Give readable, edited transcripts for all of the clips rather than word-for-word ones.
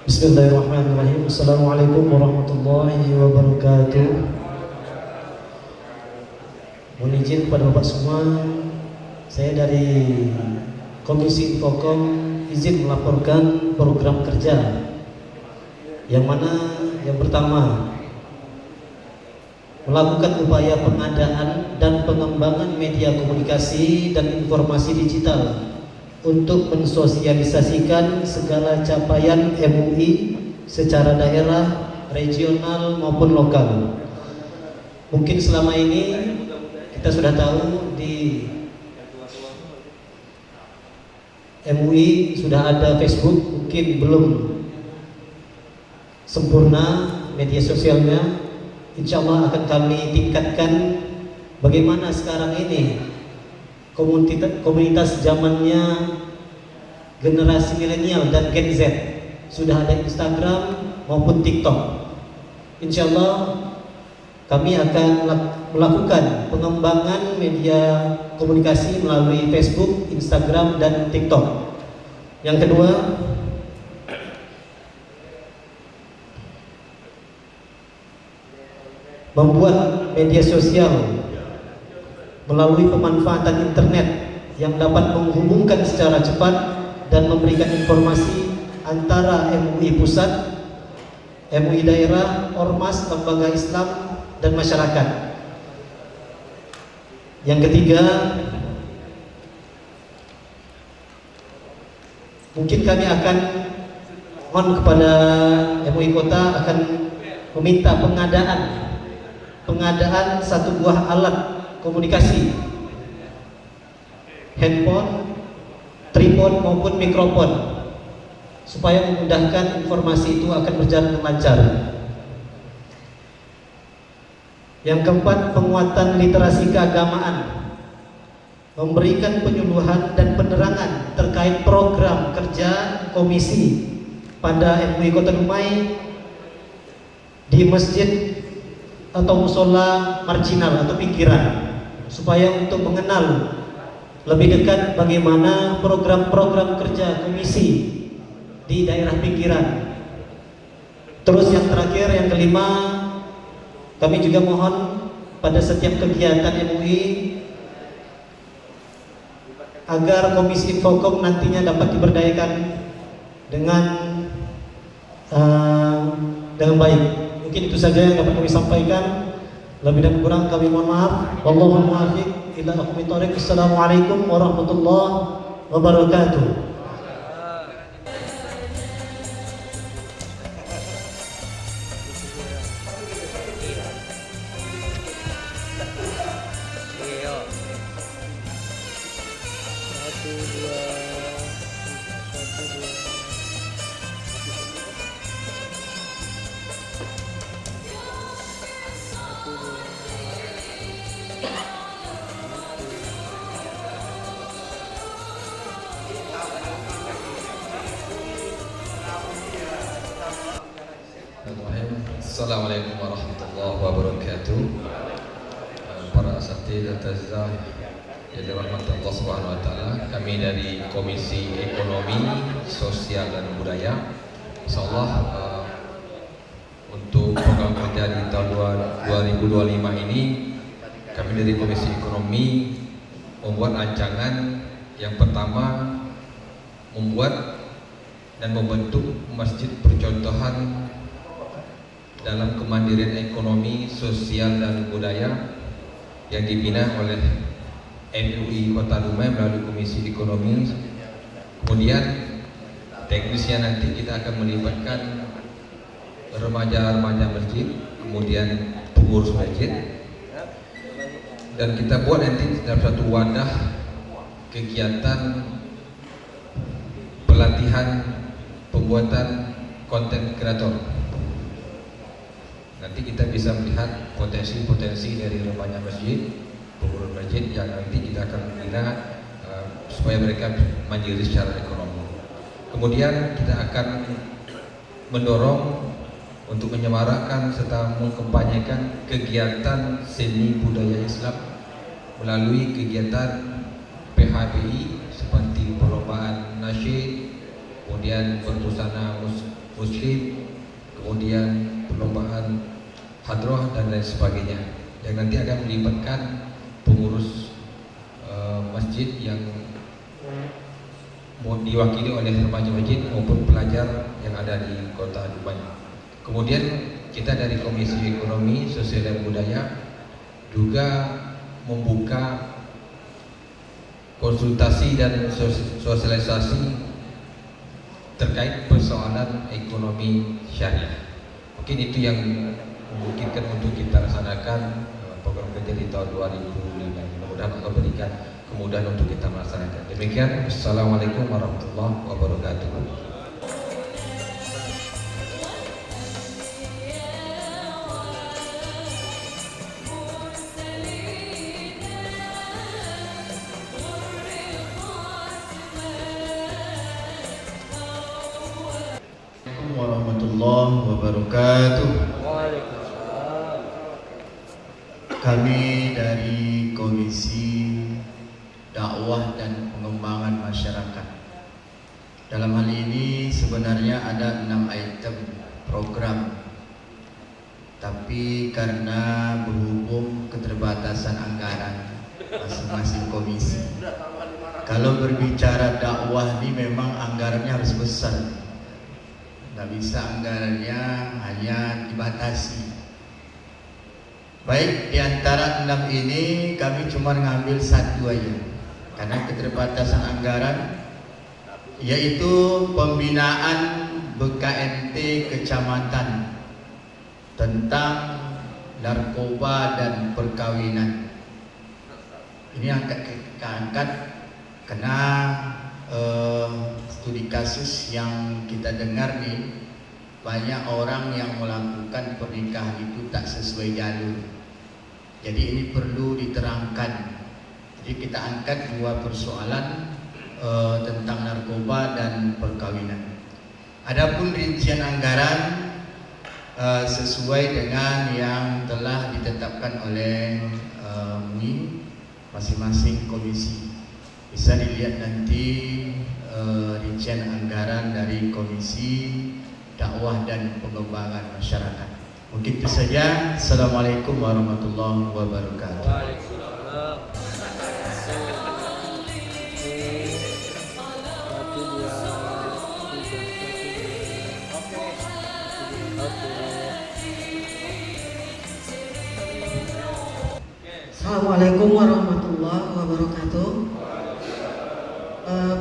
Bismillahirrahmanirrahim. Assalamualaikum warahmatullahi wabarakatuh. Mohon izin kepada Bapak semua, saya dari Komisi Infokom izin melaporkan program kerja yang mana yang pertama melakukan upaya pengadaan dan pengembangan media komunikasi dan informasi digital untuk mensosialisasikan segala capaian MUI secara daerah, regional maupun lokal. Mungkin selama ini kita sudah tahu di MUI sudah ada Facebook, mungkin belum sempurna media sosialnya. Insya Allah akan kami tingkatkan. Bagaimana sekarang ini komunitas zamannya generasi milenial dan Gen Z, sudah ada Instagram maupun TikTok. Insya Allah kami akan melakukan pengembangan media komunikasi melalui Facebook, Instagram, dan TikTok. Yang kedua, membuat media sosial melalui pemanfaatan internet yang dapat menghubungkan secara cepat dan memberikan informasi antara MUI pusat, MUI daerah, ormas, lembaga Islam, dan masyarakat. Yang ketiga, mungkin kami akan mohon kepada MUI Kota akan meminta pengadaan satu buah alat komunikasi, handphone, tripod maupun mikrofon, supaya memudahkan informasi itu akan berjalan dengan lancar. Yang keempat, penguatan literasi keagamaan, memberikan penyuluhan dan penerangan terkait program kerja komisi pada MUI Kota Dumai di masjid atau musola marginal atau pinggiran, supaya untuk mengenal lebih dekat bagaimana program-program kerja komisi di daerah pinggiran. Terus yang terakhir, yang kelima, kami juga mohon pada setiap kegiatan MUI agar Komisi Infokom nantinya dapat diberdayakan dengan baik. Mungkin itu saja yang dapat kami sampaikan. Lebih dan kurang kami mohon maaf. Wallahu muwaffiq ila aqwamit thoriq. Assalamualaikum warahmatullahi wabarakatuh. Assalamualaikum warahmatullahi wabarakatuh. Para asatidz asatidzah yang dirahmati Allah Subhanahu wa taala, kami dari Komisi Ekonomi, Sosial dan Budaya, insyaallah untuk program kerja di tahun 2025 ini, kami dari Komisi Ekonomi membuat rancangan. Yang pertama, membuat dan membentuk masjid percontohan dalam kemandirian ekonomi, sosial dan budaya yang dibina oleh MUI Kota Dumai melalui Komisi Ekonomi. Kemudian teknisnya nanti kita akan melibatkan remaja-remaja masjid, kemudian pengurus masjid, dan kita buat nanti dalam satu wadah kegiatan pelatihan pembuatan konten kreator. Nanti kita bisa melihat potensi-potensi dari remaja masjid, pengurus masjid yang nanti kita akan membina supaya mereka mandiri secara ekonomi. Kemudian kita akan mendorong untuk menyemarakan serta mengkampanyekan kegiatan seni budaya Islam melalui kegiatan PHBI seperti perlombaan nasyid, kemudian berbusana muslim, kemudian perlombaan hadroh dan lain sebagainya, yang nanti akan melibatkan pengurus masjid yang diwakili oleh remaja masjid maupun pelajar yang ada di Kota Dumai. Kemudian kita dari Komisi Ekonomi, Sosial dan Budaya juga membuka konsultasi dan sosialisasi terkait persoalan ekonomi syariah. Mungkin itu yang memungkinkan untuk kita laksanakan program kerja di tahun 2005. Mudah-mudahan Allah berikan kemudahan untuk kita melaksanakan. Demikian, Assalamualaikum warahmatullahi wabarakatuh. Warahmatullahi wabarakatuh. Kami dari Komisi Dakwah dan Pengembangan Masyarakat, dalam hal ini sebenarnya ada 6 item program, tapi karena berhubung keterbatasan anggaran masing-masing komisi, kalau berbicara dakwah ini memang anggarannya harus besar, nggak bisa anggarannya hanya dibatasi. Baik, di antara 6 ini kami cuma ngambil 1 aja karena keterbatasan anggaran, yaitu pembinaan BKNT kecamatan tentang narkoba dan perkawinan. Ini kita angkat karena studi kasus yang kita dengar nih, banyak orang yang melakukan pernikahan itu tak sesuai jalur. Jadi ini perlu diterangkan. Jadi kita angkat 2 persoalan tentang narkoba dan perkawinan. Adapun rincian anggaran sesuai dengan yang telah ditetapkan oleh MUI masing-masing komisi. Bisa dilihat nanti rincian anggaran dari Komisi Dakwah dan Pengembangan Masyarakat. Mungkin itu saja. Assalamualaikum warahmatullahi wabarakatuh. Assalamualaikum warahmatullahi wabarakatuh.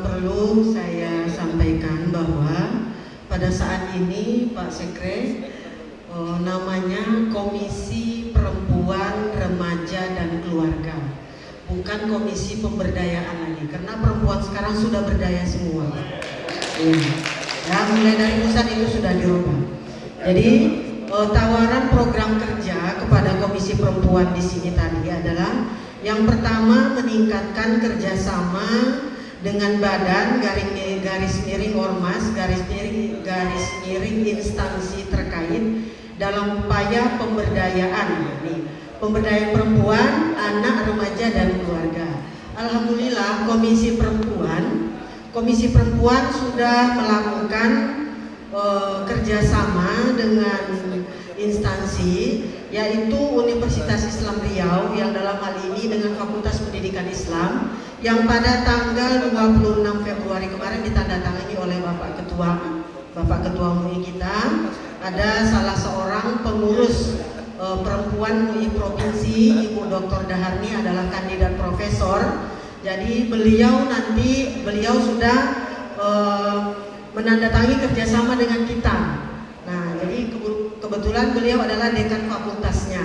Perlu saya sampaikan bahwa pada saat ini Pak Sekre, namanya Komisi Perempuan, Remaja dan Keluarga, bukan Komisi Pemberdayaan lagi, karena perempuan sekarang sudah berdaya semua. Ya, mulai dari pusat itu sudah dirubah. Jadi tawaran program kerja kepada Komisi Perempuan di sini tadi adalah yang pertama, meningkatkan kerjasama dengan badan garis miring ormas garis miring instansi terkait dalam upaya pemberdayaan perempuan, anak, remaja dan keluarga. Alhamdulillah Komisi Perempuan sudah melakukan kerjasama dengan instansi, yaitu Universitas Islam Riau yang dalam hal ini dengan Fakultas Pendidikan Islam, yang pada tanggal 26 Februari kemarin ditandatangani oleh Bapak Ketua MUI kita. Ada salah seorang pengurus perempuan MUI Provinsi, Ibu Dr. Daharni, adalah kandidat profesor. Jadi beliau sudah menandatangani kerjasama dengan kita. Nah, jadi kebetulan beliau adalah dekan fakultasnya.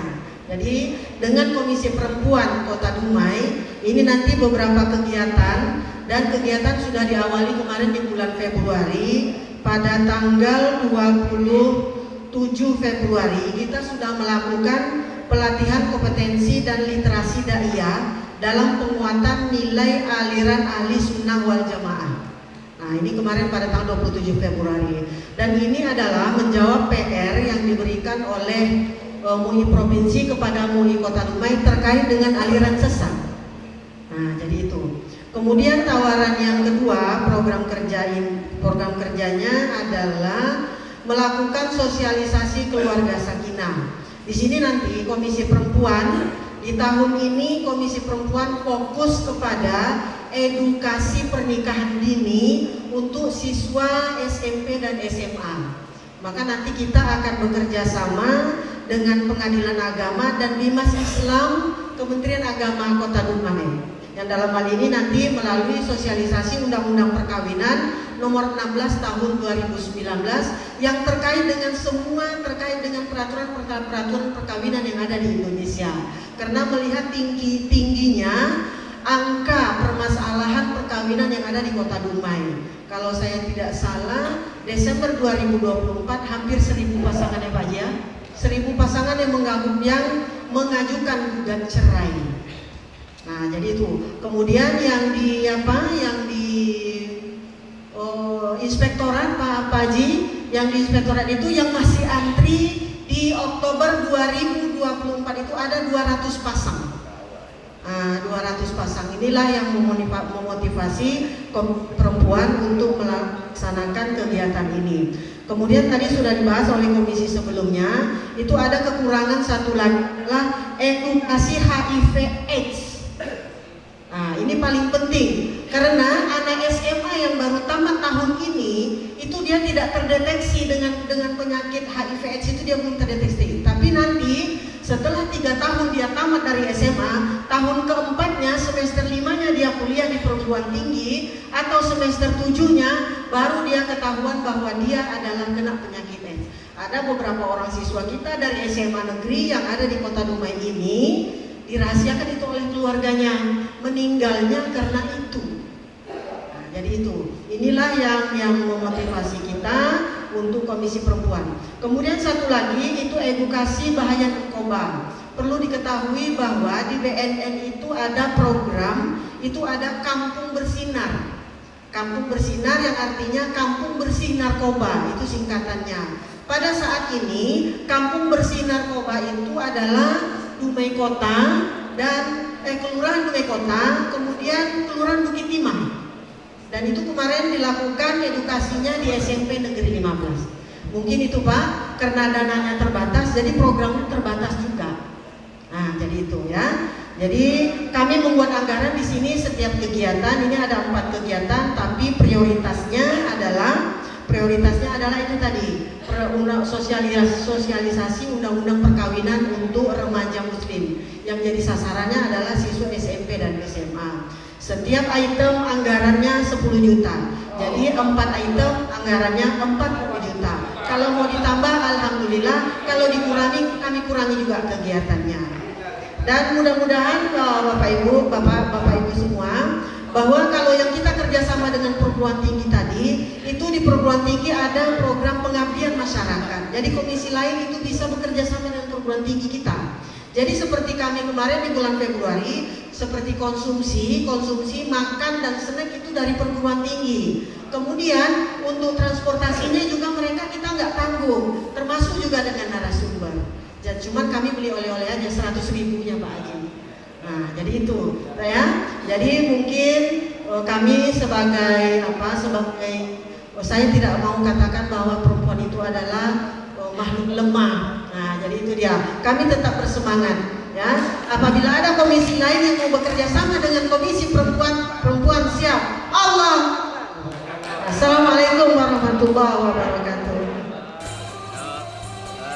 Jadi dengan Komisi Perempuan Kota Dumai ini nanti beberapa kegiatan, dan kegiatan sudah diawali kemarin di bulan Februari. Pada tanggal 27 Februari kita sudah melakukan pelatihan kompetensi dan literasi daiyah dalam penguatan nilai aliran ahli sunnah wal jamaah. Nah, ini kemarin pada tanggal 27 Februari, dan ini adalah menjawab PR yang diberikan oleh MUI Provinsi kepada MUI Kota Dumai terkait dengan aliran sesat. Nah, jadi itu. Kemudian tawaran yang kedua, program kerjanya adalah melakukan sosialisasi keluarga sakinah. Di sini nanti Komisi Perempuan di tahun ini Komisi Perempuan fokus kepada edukasi pernikahan dini untuk siswa SMP dan SMA. Maka nanti kita akan bekerja sama dengan Pengadilan Agama dan Bimas Islam Kementerian Agama Kota Dumai. Yang dalam hal ini nanti melalui sosialisasi Undang-Undang Perkawinan nomor 16 tahun 2019 yang terkait dengan peraturan perkawinan yang ada di Indonesia. Karena melihat tingginya angka permasalahan perkawinan yang ada di Kota Dumai. Kalau saya tidak salah, Desember 2024 hampir 1.000 pasangan ya Pak ya. 1.000 pasangan yang mengajukan gugat cerai. Nah, jadi itu. Kemudian yang di inspektorat Pak Haji, yang di inspektorat itu yang masih antri di Oktober 2024 itu ada 200 pasang. 200 pasang inilah yang memotivasi perempuan untuk melaksanakan kegiatan ini. Kemudian tadi sudah dibahas oleh komisi sebelumnya, itu ada kekurangan satu lagi adalah edukasi HIV/AIDS. Nah, ini paling penting karena anak SMA yang baru tamat tahun ini itu dia tidak terdeteksi dengan penyakit HIV/AIDS itu dia belum terdeteksi. Tapi nanti setelah 3 tahun dia tamat dari SMA, tahun keempatnya semester 5-nya dia kuliah di perguruan tinggi atau semester 7-nya baru dia ketahuan bahwa dia adalah kena penyakit AIDS. Ada beberapa orang siswa kita dari SMA negeri yang ada di Kota Dumai ini dirahasiakan itu oleh keluarganya, meninggalnya karena itu. Nah, jadi itu, inilah yang memotivasi kita untuk Komisi Perempuan. Kemudian satu lagi itu edukasi bahaya narkoba. Perlu diketahui bahwa di BNN itu ada program, itu ada Kampung Bersinar. Kampung Bersinar yang artinya Kampung Bersih Narkoba, itu singkatannya. Pada saat ini Kampung Bersih Narkoba itu adalah Dumai Kota dan Kelurahan Dumai Kota, kemudian Kelurahan Bukit Timah. Dan itu kemarin dilakukan edukasinya di SMP Negeri 15. Mungkin itu Pak, karena dananya terbatas, jadi programnya terbatas juga. Nah, jadi itu ya. Jadi kami membuat anggaran di sini setiap kegiatan, ini ada 4 kegiatan, tapi prioritasnya adalah itu tadi, sosialisasi Undang-Undang Perkawinan untuk remaja Muslim. Yang jadi sasarannya adalah siswa SMP dan SMA. Setiap item anggarannya 10 juta. Jadi 4 item anggarannya 40 juta. Kalau mau ditambah alhamdulillah, kalau dikurangi kami kurangi juga kegiatannya. Dan mudah-mudahan Bapak Ibu semua, bahwa kalau yang kita kerjasama dengan perguruan tinggi tadi, itu di perguruan tinggi ada program pengabdian masyarakat. Jadi komisi lain itu bisa bekerja sama dengan perguruan tinggi kita. Jadi seperti kami kemarin di bulan Februari, seperti konsumsi makan dan snack itu dari perguruan tinggi. Kemudian untuk transportasinya juga mereka kita nggak tanggung, termasuk juga dengan narasumber. Dan cuman kami beli oleh-oleh aja 100 ribunya Pak Haji. Nah, jadi itu ya. Jadi mungkin kami sebagai saya tidak mau katakan bahwa perempuan itu adalah makhluk lemah. Nah, jadi itu dia. Kami tetap bersemangat ya. Apabila ada komisi lain yang mau bekerja sama dengan komisi perempuan siap. Allah. Assalamualaikum warahmatullahi wabarakatuh.